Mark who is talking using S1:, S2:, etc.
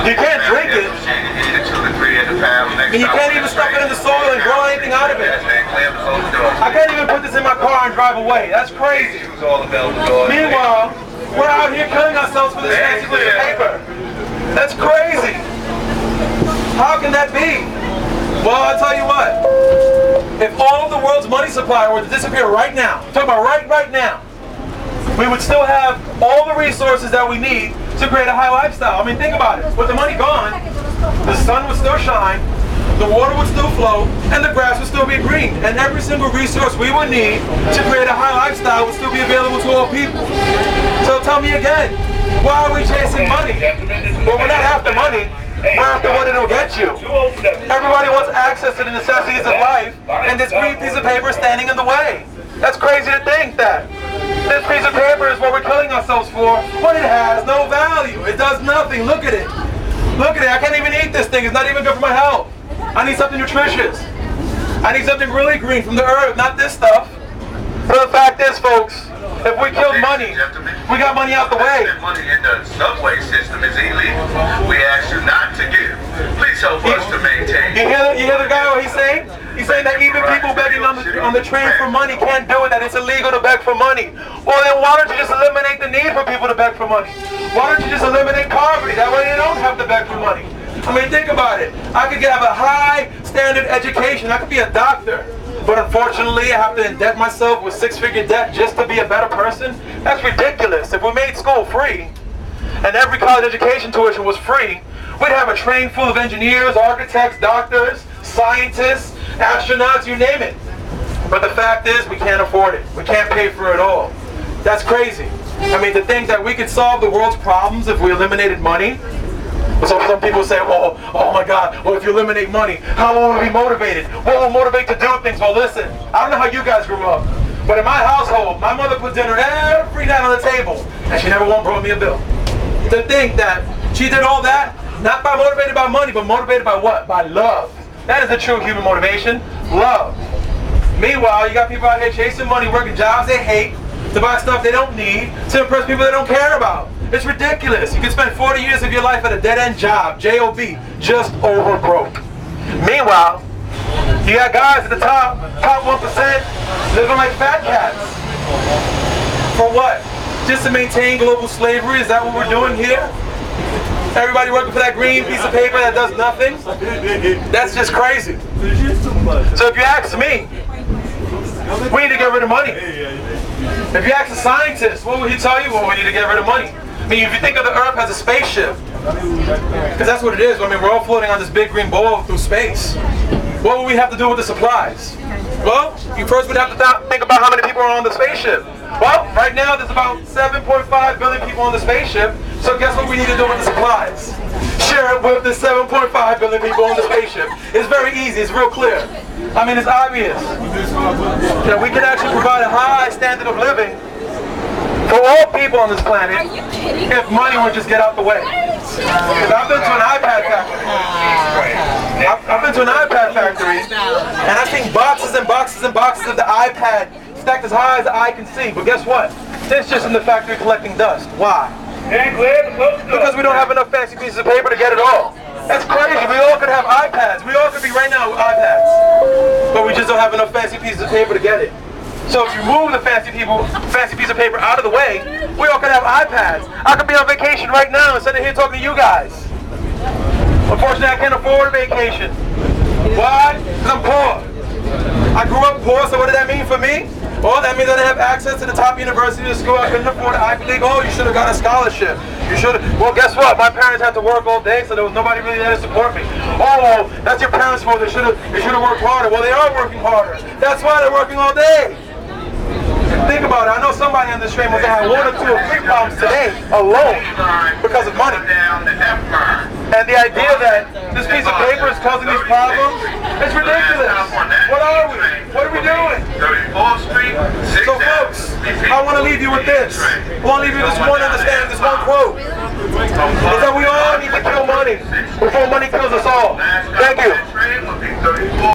S1: You can't drink it. And you can't even stuff it in the soil and grow anything out of it. I can't even put this in my car and drive away. That's crazy. Meanwhile, we're out here killing ourselves for this fancy piece of paper. That's crazy. How can that be? Well, I'll tell you what. If all of the world's money supply were to disappear right now, I'm talking about right now, we would still have all the resources that we need to create a high lifestyle. I mean, think about it. With the money gone, the sun would still shine, the water would still flow, and the grass would still be green. And every single resource we would need to create a high lifestyle would still be available to all people. So tell me again, why are we chasing money? Well, we're not after money. We're after what it'll get you. Everybody wants access to the necessities of life, and this green piece of paper is standing in the way. That's crazy to think that. This piece of paper is what we're killing ourselves for, but it has no value. It does nothing. Look at it. Look at it. I can't even eat this thing. It's not even good for my health. I need something nutritious. I need something really green from the earth, not this stuff. But the fact is, folks, if we killed money, we got money out the way.
S2: Money in the subway system is illegal. We ask you not to give. Please help us to maintain.
S1: You hear the guy what he's saying? He's saying that even people begging on the train for money can't do it, that it's illegal to beg for money. Well, then why don't you just eliminate the need for people to beg for money? Why don't you just eliminate poverty? That way they don't have to beg for money. I mean, think about it. I could have a high standard education. I could be a doctor. But unfortunately, I have to indebt myself with six-figure debt just to be a better person? That's ridiculous. If we made school free, and every college education tuition was free, we'd have a train full of engineers, architects, doctors, scientists, astronauts, you name it. But the fact is, we can't afford it. We can't pay for it all. That's crazy. I mean, to think that we could solve the world's problems if we eliminated money. So some people say, well, oh my God, well, if you eliminate money, how will we be motivated? What will motivate to do things? Well, listen, I don't know how you guys grew up, but in my household, my mother put dinner every night on the table, and she never once brought me a bill. To think that she did all that, not by motivated by money, but motivated by what? By love. That is the true human motivation, love. Meanwhile, you got people out here chasing money, working jobs they hate, to buy stuff they don't need, to impress people they don't care about. It's ridiculous. You can spend 40 years of your life at a dead-end job, J-O-B, just over broke. Meanwhile, you got guys at the top 1%, living like fat cats. For what? Just to maintain global slavery? Is that what we're doing here? Everybody working for that green piece of paper that does nothing? That's just crazy. So if you ask me, we need to get rid of money. If you ask a scientist, what would he tell you? Well, we need to get rid of money. I mean, if you think of the Earth as a spaceship, because that's what it is. I mean, we're all floating on this big green ball through space. What would we have to do with the supplies? Well, you first would have to think about how many people are on the spaceship. Well, right now there's about 7.5 billion people on the spaceship. So guess what we need to do with the supplies? Share it with the 7.5 billion people on the spaceship. It's very easy. It's real clear. I mean, it's obvious that we can actually provide a high standard of living for all people on this planet if money would just get out the way. Because I've been to an iPad factory. I've been to an iPad factory, and I've seen boxes and boxes and boxes of the iPad stacked as high as the eye can see. But guess what? It's just in the factory collecting dust. Why? Because we don't have enough fancy pieces of paper to get it all. That's crazy. We all could have iPads. We all could be right now with iPads. But we just don't have enough fancy pieces of paper to get it. So if you move the fancy piece of paper out of the way, we all could have iPads. I could be on vacation right now instead of here talking to you guys. Unfortunately, I can't afford a vacation. Why? Because I'm poor. I grew up poor, so what did that mean for me? Well, that means I didn't have access to the top university or school. I couldn't afford an Ivy League. Oh, you should have got a scholarship. You should have. Well, guess what? My parents had to work all day, so there was nobody really there to support me. Oh, well, that's your parents' fault. They should have worked harder. Well, they are working harder. That's why they're working all day. Think about it. I know somebody on this train must have had 1 or 2 or 3 problems today alone because of money. And the idea that this piece of paper is causing these problems, it's ridiculous. What are we? What are we doing? So folks, I want to leave you with this. I want to leave you with this one understanding, this one quote. Is that we all need to kill money before money kills us all. Thank you.